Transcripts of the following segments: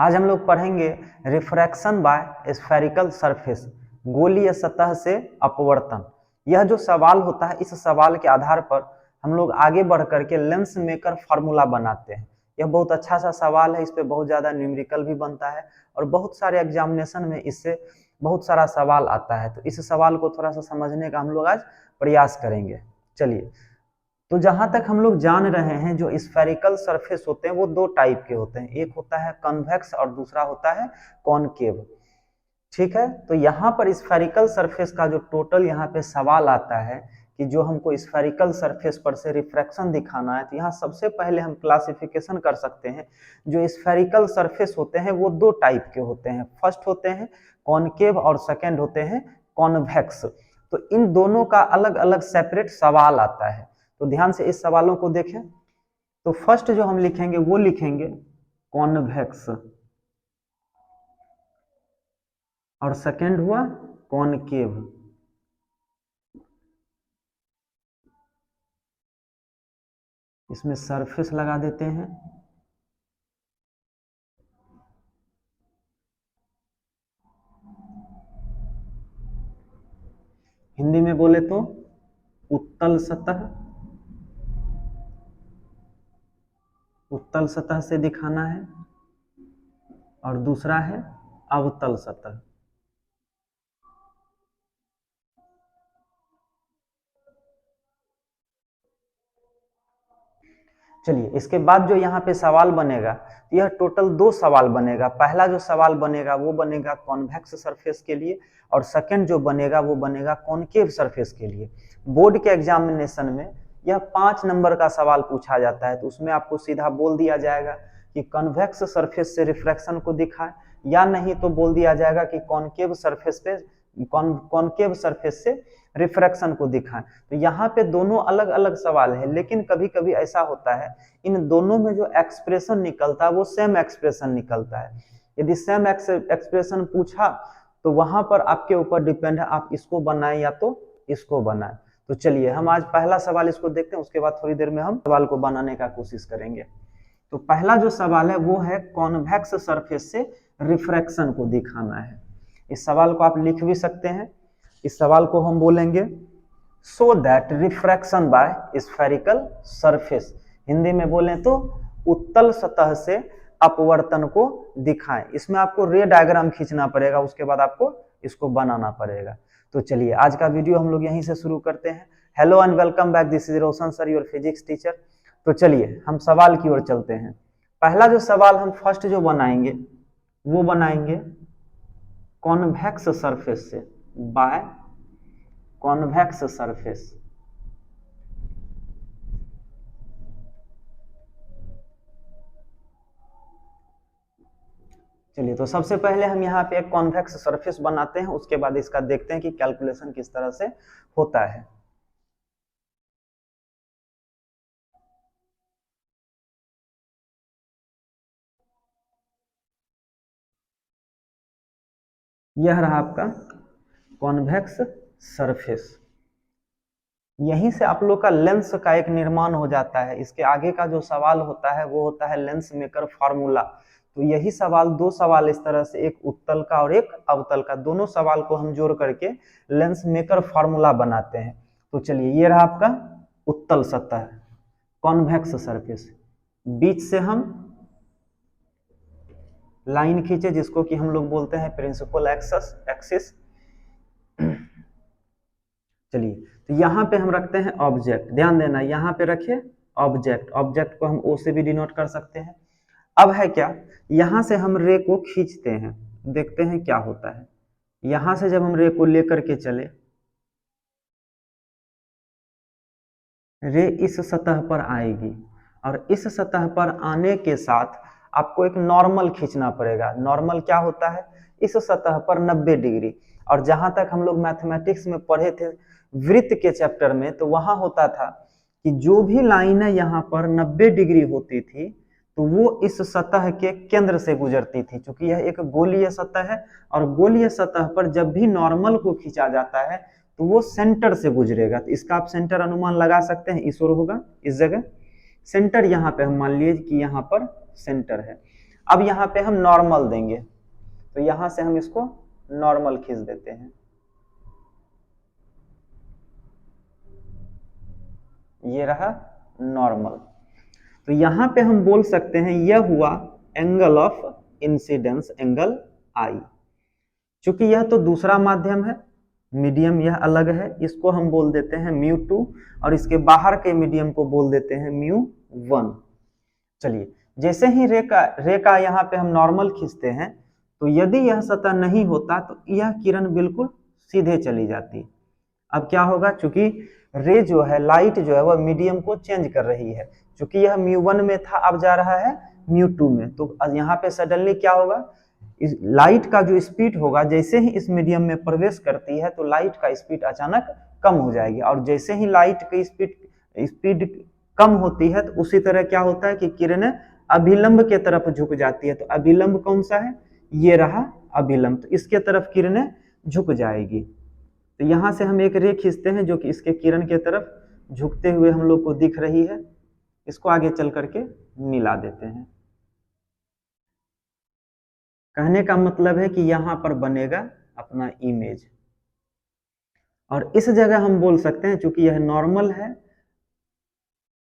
आज हम लोग पढ़ेंगे रिफ्रैक्शन बाय स्फेरिकल सरफेस, गोलीय सतह से अपवर्तन। यह जो सवाल होता है, इस सवाल के आधार पर हम लोग आगे बढ़ करके लेंस मेकर फार्मूला बनाते हैं। यह बहुत अच्छा सा सवाल है, इस पे बहुत ज्यादा न्यूमेरिकल भी बनता है और बहुत सारे एग्जामिनेशन में इससे बहुत सारा सवाल आता है। तो इस सवाल को थोड़ा सा समझने का हम लोग आज प्रयास करेंगे। चलिए, तो जहां तक हम लोग जान रहे हैं, जो स्फेरिकल सरफेस होते हैं वो दो टाइप के होते हैं, एक होता है कन्वेक्स और दूसरा होता है कॉनकेव। ठीक है, तो यहाँ पर स्फेरिकल सरफेस का जो टोटल यहाँ पे सवाल आता है कि जो हमको स्फेरिकल सरफेस पर से रिफ्रैक्शन दिखाना है, तो यहाँ सबसे पहले हम क्लासिफिकेशन कर सकते हैं। जो स्फेरिकल सरफेस होते हैं वो दो टाइप के होते हैं, फर्स्ट होते हैं कॉनकेव और सेकेंड होते हैं कॉन्वेक्स। तो इन दोनों का अलग अलग सेपरेट सवाल आता है, तो ध्यान से इस सवालों को देखें। तो फर्स्ट जो हम लिखेंगे वो लिखेंगे कॉन्वेक्स और सेकेंड हुआ कॉनकेव। इसमें सरफेस लगा देते हैं। हिंदी में बोले तो उत्तल सतह, उत्तल सतह से दिखाना है, और दूसरा है अवतल सतह। चलिए, इसके बाद जो यहाँ पे सवाल बनेगा, यह टोटल दो सवाल बनेगा। पहला जो सवाल बनेगा वो बनेगा कॉन्वेक्स सरफेस के लिए, और सेकंड जो बनेगा वो बनेगा कॉनकेव सरफेस के लिए। बोर्ड के एग्जामिनेशन में यह 5 नंबर का सवाल पूछा जाता है, तो उसमें आपको सीधा बोल दिया जाएगा कि कॉन्वेक्स सरफेस से रिफ्रैक्शन को दिखाएं, या नहीं तो बोल दिया जाएगा कि कॉनकेव सरफेस पे कॉनकेव सरफेस से रिफ्रैक्शन को दिखाएं। तो यहाँ पे दोनों अलग अलग सवाल है, लेकिन कभी कभी ऐसा होता है इन दोनों में जो एक्सप्रेशन निकलता है वो सेम एक्सप्रेशन निकलता है। यदि सेम एक्सप्रेशन पूछा तो वहां पर आपके ऊपर डिपेंड है, आप इसको बनाएं या तो इसको बनाएं। तो चलिए, हम आज पहला सवाल इसको देखते हैं, उसके बाद थोड़ी देर में हम सवाल को बनाने का कोशिश करेंगे। तो पहला जो सवाल है वो है कॉन्वेक्स सरफेस से रिफ्रैक्शन को दिखाना है। इस सवाल को आप लिख भी सकते हैं। इस सवाल को हम बोलेंगे so that refraction by spherical surface, Hindi में बोलें तो उत्तल सतह से अपवर्तन को दिखाएं। इसमें आपको रे डायग्राम खींचना पड़ेगा, उसके बाद आपको इसको बनाना पड़ेगा। तो चलिए, आज का वीडियो हम लोग यहीं से शुरू करते हैं। Hello and welcome back, this is Roshan sir, your physics teacher. तो चलिए, हम सवाल की ओर चलते हैं। पहला जो सवाल हम फर्स्ट जो बनाएंगे वो बनाएंगे कॉन्वेक्स सरफेस से, बाय कॉन्वेक्स सरफेस। चलिए, तो सबसे पहले हम यहाँ पे एक कॉन्वेक्स सरफेस बनाते हैं, उसके बाद इसका देखते हैं कि कैलकुलेशन किस तरह से होता है। यह रहा आपका कॉन्वेक्स सरफेस। यहीं से आप लोग का लेंस का एक निर्माण हो जाता है। इसके आगे का जो सवाल होता है वो होता है लेंस मेकर फार्मूला। तो यही सवाल, दो सवाल इस तरह से, एक उत्तल का और एक अवतल का, दोनों सवाल को हम जोड़ करके लेंस मेकर फार्मूला बनाते हैं। तो चलिए, ये रहा आपका उत्तल सतह, कॉन्वेक्स सरफेस। बीच से हम लाइन खींचे जिसको कि हम लोग बोलते हैं प्रिंसिपल एक्सिस। चलिए, तो यहाँ पे हम रखते हैं ऑब्जेक्ट, ध्यान देना, यहाँ पे रखिए ऑब्जेक्ट। ऑब्जेक्ट को हम ओ से भी डिनोट कर सकते हैं। अब है क्या, यहाँ से हम रे को खींचते हैं, देखते हैं क्या होता है। यहाँ से जब हम रे को लेकर के चले, रे इस सतह पर आएगी, और इस सतह पर आने के साथ आपको एक नॉर्मल खींचना पड़ेगा। नॉर्मल क्या होता है, इस सतह पर 90 डिग्री। और जहां तक हम लोग मैथमेटिक्स में पढ़े थे वृत्त के चैप्टर में, तो वहां होता था कि जो भी लाइनें यहाँ पर 90 डिग्री होती थी तो वो इस सतह के केंद्र से गुजरती थी। क्योंकि यह एक गोलीय सतह है, और गोलीय सतह पर जब भी नॉर्मल को खींचा जाता है तो वो सेंटर से गुजरेगा। तो इसका आप सेंटर अनुमान लगा सकते हैं, इस ओर होगा, इस जगह सेंटर। यहाँ पे हम मान लीजिए कि यहाँ पर सेंटर है। अब यहाँ पे हम नॉर्मल देंगे, तो यहां से हम इसको नॉर्मल खींच देते हैं, ये रहा नॉर्मल। तो यहां पे हम बोल सकते हैं यह हुआ एंगल ऑफ इंसिडेंस, एंगल आई। चूंकि यह तो दूसरा माध्यम है, मीडियम यह अलग है, इसको हम बोल देते हैं μ2 और इसके बाहर के मीडियम को बोल देते हैं μ1। चलिए, जैसे ही रे का यहाँ पे हम नॉर्मल खींचते हैं, तो यदि यह सतह नहीं होता तो यह किरण बिल्कुल सीधे चली जाती। अब क्या होगा, चूंकि रे जो है, लाइट जो है, वह मीडियम को चेंज कर रही है। चूंकि यह μ1 में था, अब जा रहा है μ2 में, तो यहाँ पे सडनली क्या होगा, इस लाइट का जो स्पीड होगा, जैसे ही इस मीडियम में प्रवेश करती है तो लाइट का स्पीड अचानक कम हो जाएगी, और जैसे ही लाइट की स्पीड कम होती है तो उसी तरह क्या होता है कि किरणें अभिलंब के तरफ झुक जाती है। तो अभिलंब कौन सा है, ये रहा अभिलंब, तो इसके तरफ किरणें झुक जाएगी। तो यहां से हम एक रे खींचते हैं जो कि इसके किरण के तरफ झुकते हुए हम लोग को दिख रही है, इसको आगे चल करके मिला देते हैं। कहने का मतलब है कि यहां पर बनेगा अपना इमेज, और इस जगह हम बोल सकते हैं चूंकि यह नॉर्मल है,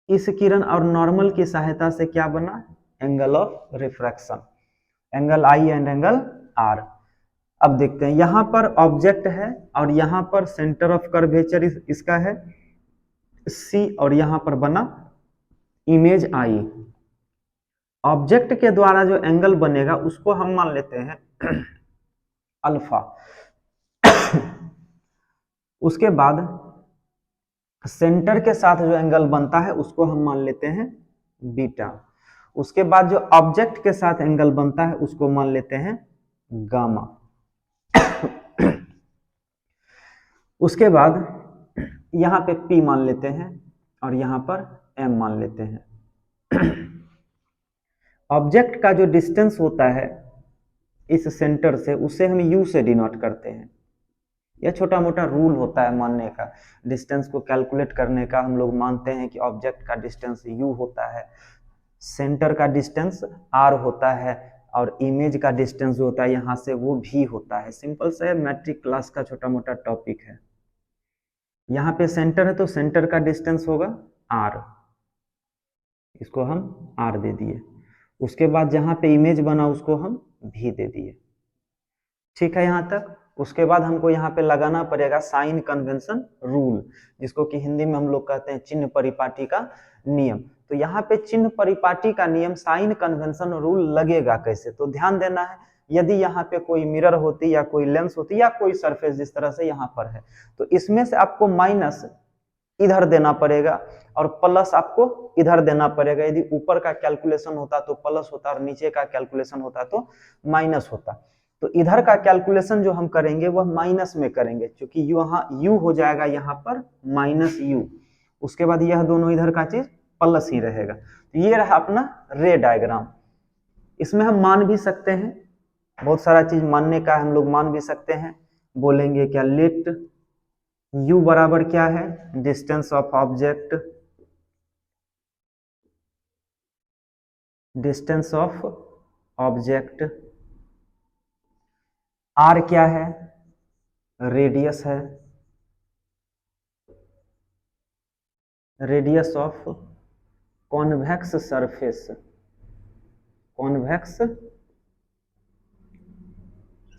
इस किरण और नॉर्मल की सहायता से क्या बना, angle of refraction, angle I and angle R. अब देखते हैं, यहां पर ऑब्जेक्ट है और यहां पर सेंटर ऑफ कर्वेचर इसका है सी, और यहां पर बना इमेज आई। ऑब्जेक्ट के द्वारा जो एंगल बनेगा उसको हम मान लेते हैं अल्फा। उसके बाद सेंटर के साथ जो एंगल बनता है उसको हम मान लेते हैं बीटा। उसके बाद जो ऑब्जेक्ट के साथ एंगल बनता है उसको मान लेते हैं गामा। उसके बाद यहां पे P मान लेते हैं और यहां पर M मान लेते हैं। ऑब्जेक्ट का जो डिस्टेंस होता है इस सेंटर से, उसे हम U से डिनोट करते हैं। यह छोटा मोटा रूल होता है मानने का, डिस्टेंस को कैलकुलेट करने का। हम लोग मानते हैं कि ऑब्जेक्ट का डिस्टेंस U होता है, सेंटर का डिस्टेंस R होता है, और इमेज का डिस्टेंस जो होता है यहाँ से वो V होता है। सिंपल सा मैट्रिक क्लास का छोटा मोटा टॉपिक है। यहाँ पे सेंटर है तो सेंटर का डिस्टेंस होगा R, इसको हम R दे दिए। उसके बाद जहाँ पे इमेज बना उसको हम V दे दिए। ठीक है यहाँ तक। उसके बाद हमको यहाँ पे लगाना पड़ेगा साइन कन्वेंशन रूल, जिसको कि हिंदी में हम लोग कहते हैं चिन्ह परिपाटी का नियम। तो यहाँ पे चिन्ह परिपाटी का नियम, साइन कन्वेंशन रूल लगेगा कैसे, तो ध्यान देना है। यदि यहाँ पे कोई मिरर होती या कोई लेंस होती या कोई सरफेस जिस तरह से यहाँ पर है, तो इसमें से आपको माइनस इधर देना पड़ेगा और प्लस आपको इधर देना पड़ेगा। यदि ऊपर का कैलकुलेशन होता तो प्लस होता और नीचे का कैलकुलेशन होता तो माइनस होता। तो इधर का कैलकुलेशन जो हम करेंगे वह माइनस में करेंगे, क्योंकि यहाँ u हो जाएगा यहाँ पर माइनस u। उसके बाद यह दोनों इधर का चीज प्लस ही रहेगा। तो ये रहा अपना रे डायग्राम। इसमें हम मान भी सकते हैं, बहुत सारा चीज मानने का हम लोग मान भी सकते हैं। बोलेंगे क्या, लेट u बराबर क्या है, distance of object, distance of object, r क्या है, रेडियस है, radius of convex surface, convex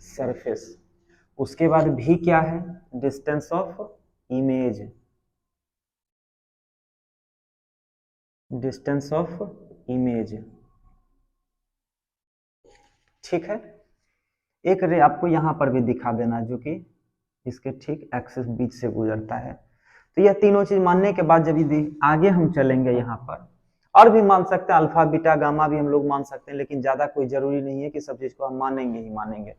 surface. उसके बाद v क्या है, distance of image, distance of image. ठीक है। एक रे आपको यहां पर भी दिखा देना जो कि इसके ठीक एक्सिस बीच से गुजरता है। तो यह तीनों चीज मानने के बाद जब आगे हम चलेंगे, यहाँ पर और भी मान सकते हैं, अल्फा बीटा गामा भी हम लोग मान सकते हैं, लेकिन ज्यादा कोई जरूरी नहीं है कि सब चीज को हम मानेंगे ही मानेंगे।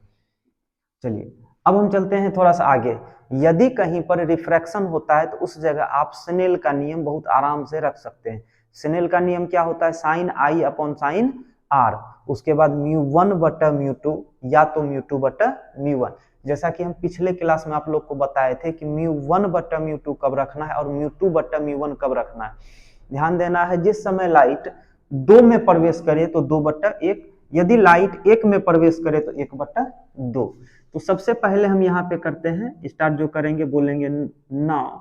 चलिए अब हम चलते हैं थोड़ा सा आगे। यदि कहीं पर रिफ्रैक्शन होता है तो उस जगह आप स्नेल का नियम बहुत आराम से रख सकते हैं। स्नेल का नियम क्या होता है, sine I upon sine R, उसके बाद μ1 बटा μ2 या तो μ2 बटा μ1। जैसा कि हम पिछले क्लास में आप लोग को बताए थे कि μ1 बटा μ2 कब रखना है और μ2 बटा μ1 कब रखना है। ध्यान देना है, जिस समय लाइट 2 में प्रवेश करे तो 2 बटा 1 यदि लाइट एक में प्रवेश करे तो 1/2। तो सबसे पहले हम यहाँ पे करते हैं स्टार्ट, जो करेंगे बोलेंगे now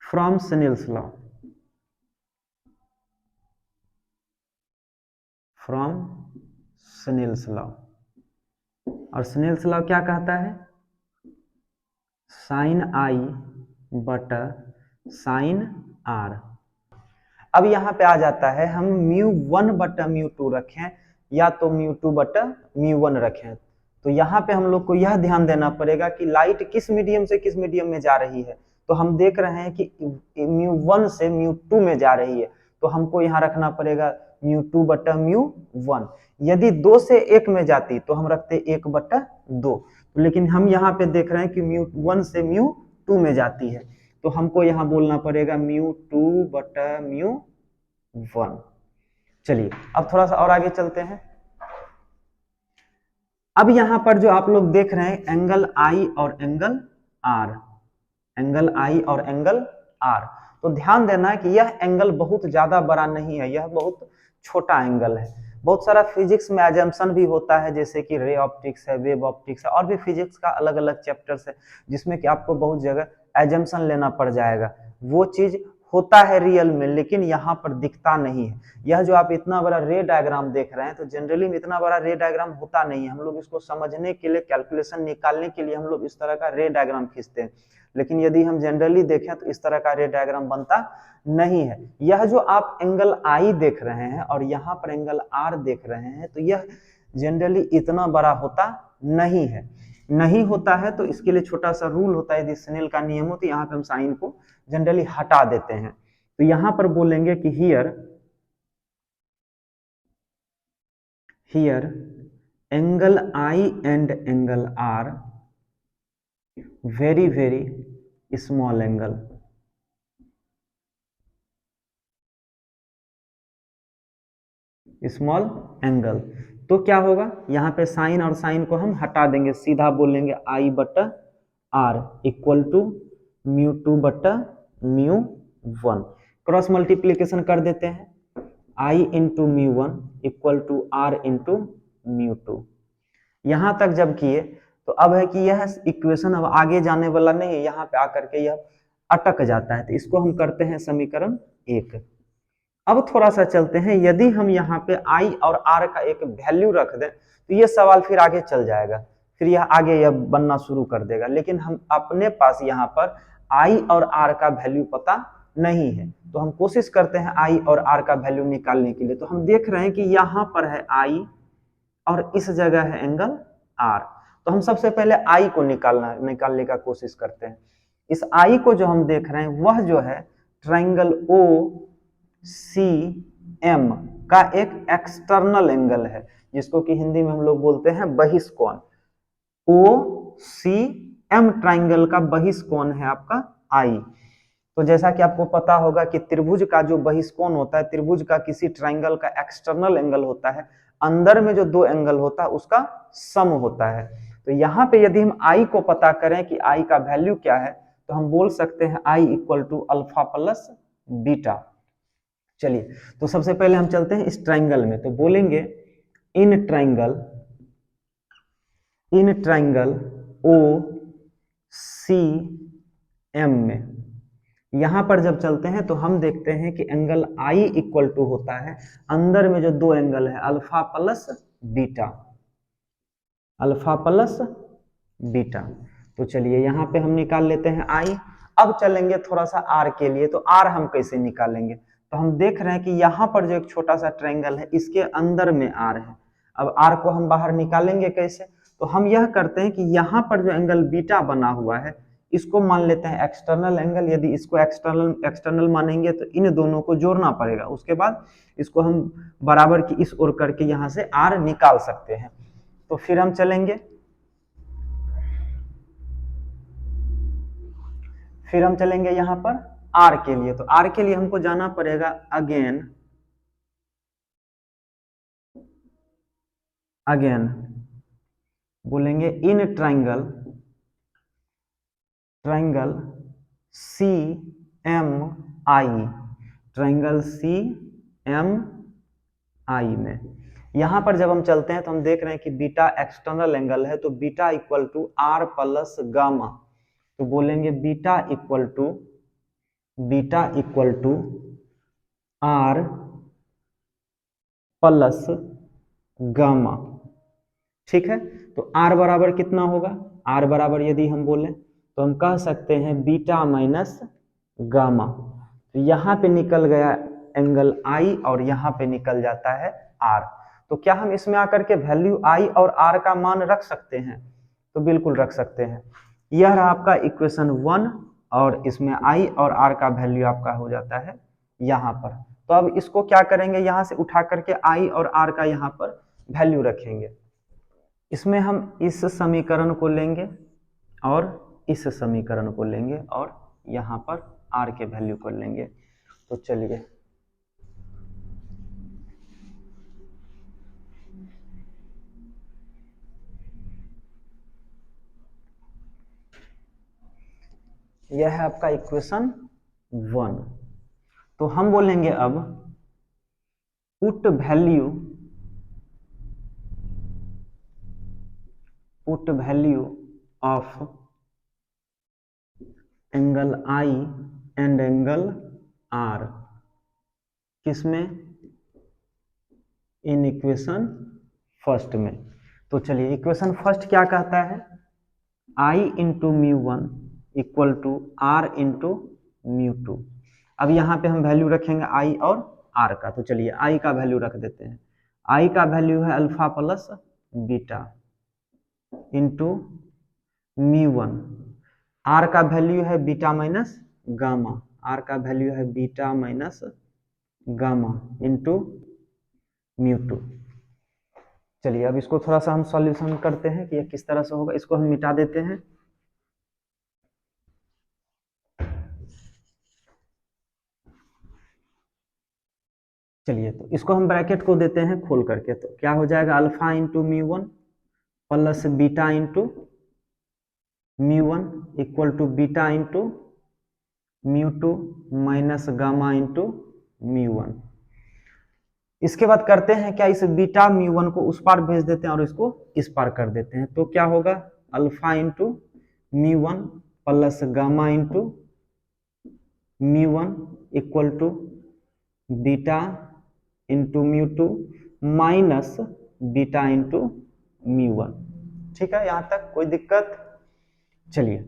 from Snell's law, from Snell's law. और स्नेल्स लॉ क्या कहता है? साइन आई बटा साइन आर। अब यहाँ पे आ जाता है हम μ1/μ2 रखें या तो μ2/μ1 रखें। तो यहाँ पे हम लोग को यह ध्यान देना पड़ेगा कि लाइट किस मीडियम से किस मीडियम में जा रही है। तो हम देख रहे हैं कि μ1 से μ2 में जा रही है, तो हमको यहाँ रखना पड़ेगा μ2/μ1। यदि 2 से 1 में जाती तो हम रखते 1/2। लेकिन हम यहाँ पे देख रहे हैं कि μ1 से μ2 में जाती है, तो हमको यहाँ बोलना पड़ेगा μ2/μ1। चलिए अब थोड़ा सा और आगे चलते हैं। अब यहाँ पर जो आप लोग देख रहे हैं एंगल आई और एंगल आर, एंगल आई और एंगल आर, तो ध्यान देना है कि यह एंगल बहुत ज्यादा बड़ा नहीं है, यह बहुत छोटा एंगल है। बहुत सारा फिजिक्स में एजम्पशन भी होता है, जैसे कि रे ऑप्टिक्स है, वेव ऑप्टिक्स है, और भी फिजिक्स का अलग अलग चैप्टर्स है जिसमें कि आपको बहुत जगह एजम्पशन लेना पड़ जाएगा। वो चीज होता है रियल में, लेकिन यहाँ पर दिखता नहीं है। यह जो आप इतना बड़ा रे डायग्राम देख रहे हैं, तो जनरली में इतना बड़ा रे डायग्राम होता नहीं है। हम लोग इसको समझने के लिए, कैलकुलेशन निकालने के लिए हम लोग इस तरह का रे डायग्राम खींचते हैं, लेकिन यदि हम जनरली देखें तो इस तरह का रे डायग्राम बनता नहीं है। यह जो आप एंगल आई देख रहे हैं और यहाँ पर एंगल आर देख रहे हैं, तो यह जनरली इतना बड़ा होता नहीं है। नहीं होता है तो इसके लिए छोटा सा रूल होता है, यदि स्नेल का नियम हो तो यहाँ पे हम साइन को जनरली हटा देते हैं। तो यहाँ पर बोलेंगे कि here angle I and angle R very very small angle. Small angle तो क्या होगा, यहाँ पे साइन और साइन को हम हटा देंगे, सीधा बोलेंगे I/R equal to μ2/μ1। Cross multiplication कर देते हैं, I into μ1 equal to R into μ2। यहां तक जब किए तो अब है कि यह इक्वेशन अब आगे जाने वाला नहीं है, यहाँ पे आकर के यह अटक जाता है। तो इसको हम करते हैं समीकरण 1। अब थोड़ा सा चलते हैं, यदि हम यहाँ पे I और R का एक वैल्यू रख दें तो ये सवाल फिर आगे चल जाएगा, फिर यह आगे यह बनना शुरू कर देगा। लेकिन हम अपने पास यहाँ पर I और R का वैल्यू पता नहीं है, तो हम कोशिश करते हैं I और R का वैल्यू निकालने के लिए। तो हम देख रहे हैं कि यहाँ पर है I और इस जगह है एंगल R। तो हम सबसे पहले I को निकालने का कोशिश करते हैं। इस I को जो हम देख रहे हैं वह जो है ट्राइंगल OCM का एक एक्सटर्नल एंगल है, जिसको कि हिंदी में हम लोग बोलते हैं बहिष्कोण। OCM ट्राइंगल का बहिष्कोण है आपका I। तो जैसा कि आपको पता होगा कि त्रिभुज का जो बहिष्कोण होता है, त्रिभुज का किसी ट्राइंगल का एक्सटर्नल एंगल होता है, अंदर में जो दो एंगल होता है उसका सम होता है। तो यहाँ पे यदि हम I को पता करें कि I का वैल्यू क्या है, तो हम बोल सकते हैं I equal to alpha plus beta. चलिए तो सबसे पहले हम चलते हैं इस ट्राइंगल में, तो बोलेंगे इन ट्राइंगल OCM में, यहां पर जब चलते हैं तो हम देखते हैं कि एंगल I इक्वल टू होता है अंदर में जो दो एंगल है alpha plus beta, alpha plus beta. तो चलिए यहाँ पे हम निकाल लेते हैं I। अब चलेंगे थोड़ा सा R के लिए, तो R हम कैसे निकालेंगे, तो हम देख रहे हैं कि यहाँ पर जो एक छोटा सा ट्रायंगल है इसके अंदर में R है। अब R को हम बाहर निकालेंगे कैसे, तो हम यह करते हैं कि यहाँ पर जो एंगल बीटा बना हुआ है इसको मान लेते हैं एक्सटर्नल एंगल। यदि इसको एक्सटर्नल मानेंगे तो इन दोनों को जोड़ना पड़ेगा, उसके बाद इसको हम बराबर की इस ओर करके यहाँ से R निकाल सकते हैं। तो फिर हम चलेंगे, यहाँ पर R के लिए। तो R के लिए हमको जाना पड़ेगा अगेन बोलेंगे in triangle CMI, triangle CMI आई में। यहाँ पर जब हम चलते हैं तो हम देख रहे हैं कि बीटा एक्सटर्नल एंगल है, तो beta equal to R plus gamma, तो बोलेंगे beta equal to R plus gamma. ठीक है, तो आर बराबर कितना होगा, आर बराबर यदि हम बोलें तो हम कह सकते हैं बीटा माइनस गामा। तो यहाँ पे निकल गया एंगल आई और यहाँ पे निकल जाता है आर। तो क्या हम इसमें आकर के वैल्यू आई और आर का मान रख सकते हैं, तो बिल्कुल रख सकते हैं। यह रहा आपका इक्वेशन 1 और इसमें आई और आर का वैल्यू आपका हो जाता है यहाँ पर। तो अब इसको क्या करेंगे, यहाँ से उठा करके आई और आर का यहाँ पर वैल्यू रखेंगे। इसमें हम इस समीकरण को लेंगे और इस समीकरण को लेंगे और यहाँ पर आर के वैल्यू कर लेंगे। तो चलिए यह है आपका इक्वेशन 1। तो हम बोलेंगे अब put value of angle I and angle R किसमें, इन इक्वेशन फर्स्ट में। तो चलिए इक्वेशन फर्स्ट क्या कहता है, I into mu 1 equal to R into mu 2। अब यहाँ पे हम वैल्यू रखेंगे आई और आर का। तो चलिए आई का वैल्यू रख देते हैं। आई का वैल्यू है alpha plus beta into mu 1। R का वैल्यू है बीटा माइनस गामा, आर का वैल्यू है beta minus gamma into mu 2। चलिए अब इसको थोड़ा सा हम सॉल्यूशन करते हैं कि यह किस तरह से होगा। इसको हम मिटा देते हैं। चलिए तो इसको हम ब्रैकेट को देते हैं खोल करके, तो क्या हो जाएगा alpha into mu 1 plus beta into mu 1 equal to beta into mu 2 minus gamma into mu 1। इसके बाद करते हैं क्या, इस बीटा म्यू 1 को उस पार भेज देते हैं और इसको इस पार कर देते हैं। तो क्या होगा alpha into mu 1 plus gamma into mu 1 equal to beta into mu 2 minus beta into mu 1। ठीक है, यहाँ तक कोई दिक्कत। चलिए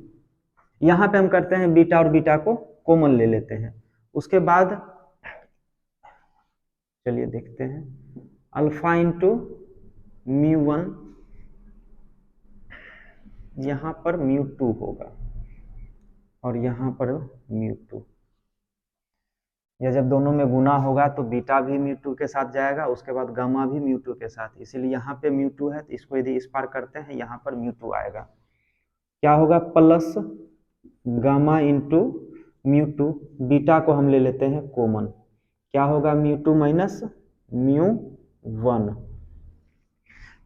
यहाँ पे हम करते हैं बीटा और बीटा को कॉमन ले लेते हैं। उसके बाद चलिए देखते हैं अल्फा इंटू म्यू 1, यहाँ पर म्यू 2 होगा और यहाँ पर म्यू 2। या जब दोनों में गुना होगा तो बीटा भी म्यू 2 के साथ जाएगा, उसके बाद गामा भी म्यू 2 के साथ। इसीलिए यहाँ पे म्यू 2 है, तो इसको यदि इस पार करते हैं यहाँ पर म्यू 2 आएगा। क्या होगा plus gamma into mu 2, beta को हम ले लेते हैं कॉमन। क्या होगा म्यू 2 माइनस म्यू 1।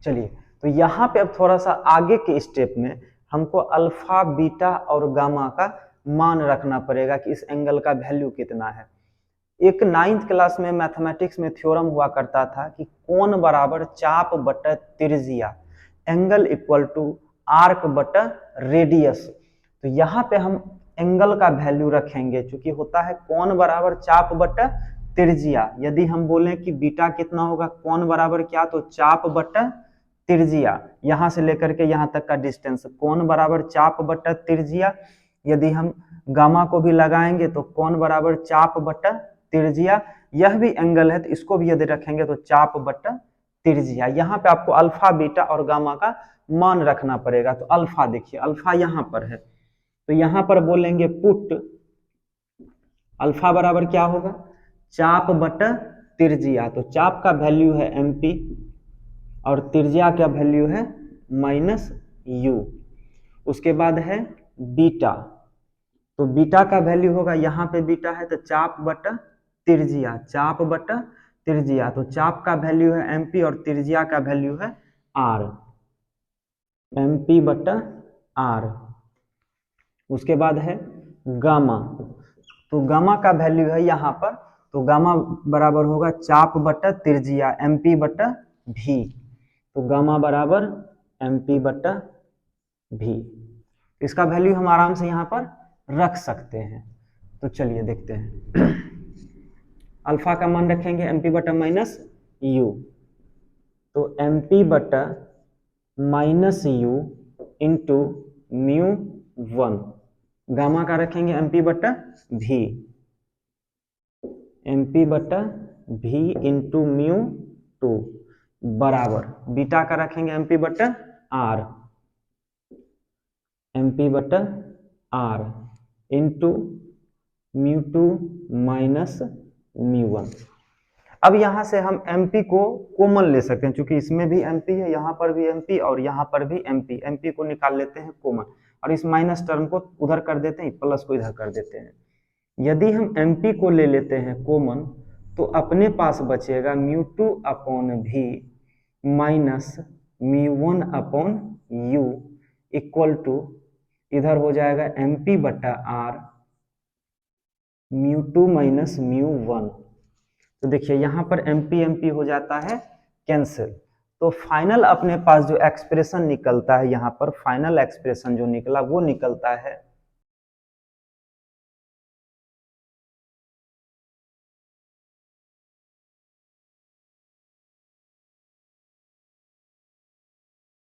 चलिए तो यहाँ पे अब थोड़ा सा आगे के स्टेप में हमको अल्फा बीटा और गामा का मान रखना पड़ेगा कि इस एंगल का वैल्यू कितना है। एक 9th क्लास में मैथमेटिक्स में थ्योरम हुआ करता था कि कोण बराबर चाप बटा त्रिज्या, एंगल इक्वल टू आर्क बटा रेडियस। तो यहाँ पे हम एंगल का वैल्यू रखेंगे, क्योंकि होता है कोण बराबर चाप बटा त्रिज्या। यदि हम बोलें कि बीटा कितना होगा, कोण बराबर क्या, तो चाप बटा त्रिज्या, यहाँ से लेकर के यहाँ तक का डिस्टेंस, कोण बराबर चाप बटा त्रिज्या। यदि हम गामा को भी लगाएंगे तो कोण बराबर चाप बटा त्रिज्या। यह भी एंगल है तो इसको भी यदि रखेंगे तो चाप बटा त्रिज्या। यहाँ पे आपको अल्फा बीटा और गामा का मान रखना पड़ेगा। तो अल्फा देखिए, अल्फा यहाँ पर है, तो यहाँ पर बोलेंगे पुट अल्फा बराबर क्या होगा, चाप बटा त्रिज्या। तो चाप का वैल्यू है एमपी और त्रिज्या का वैल्यू है माइनस यू। उसके बाद है बीटा, तो बीटा का वैल्यू होगा, यहाँ पे बीटा है तो चाप बटा त्रिज्या, चाप बटा त्रिज्या। तो चाप का वैल्यू है एमपी और त्रिज्या का वैल्यू है आर, एमपी बटा आर। उसके बाद है गामा, तो गामा का वैल्यू है यहाँ पर तो गामा बराबर होगा चाप बटा त्रिज्या MP बटा V। तो गामा बराबर MP बटा V। इसका वैल्यू हम आराम से यहाँ पर रख सकते हैं। तो चलिए देखते हैं। अल्फा का मान रखेंगे MP बटा माइनस U, तो MP बटा minus U into mu 1। Gamma का रखेंगे MP बटा V, MP बटा V इंटू म्यू 2 बराबर बीटा का रखेंगे MP बटा R, MP बटा R into mu 2 minus mu 1। अब यहाँ से हम MP को कॉमन ले सकते हैं, क्योंकि इसमें भी MP है, यहाँ पर भी MP और यहाँ पर भी MP को निकाल लेते हैं कॉमन, और इस माइनस टर्म को उधर कर देते हैं, प्लस को इधर कर देते हैं। यदि हम MP को ले लेते हैं कॉमन, तो अपने पास बचेगा mu 2 upon V minus mu 1 upon U equal to, इधर हो जाएगा MP बटा R म्यू 2 माइनस म्यू 1। तो देखिए यहाँ पर MP हो जाता है कैंसिल। तो फाइनल अपने पास जो एक्सप्रेशन निकलता है, यहाँ पर फाइनल एक्सप्रेशन जो निकला वो निकलता है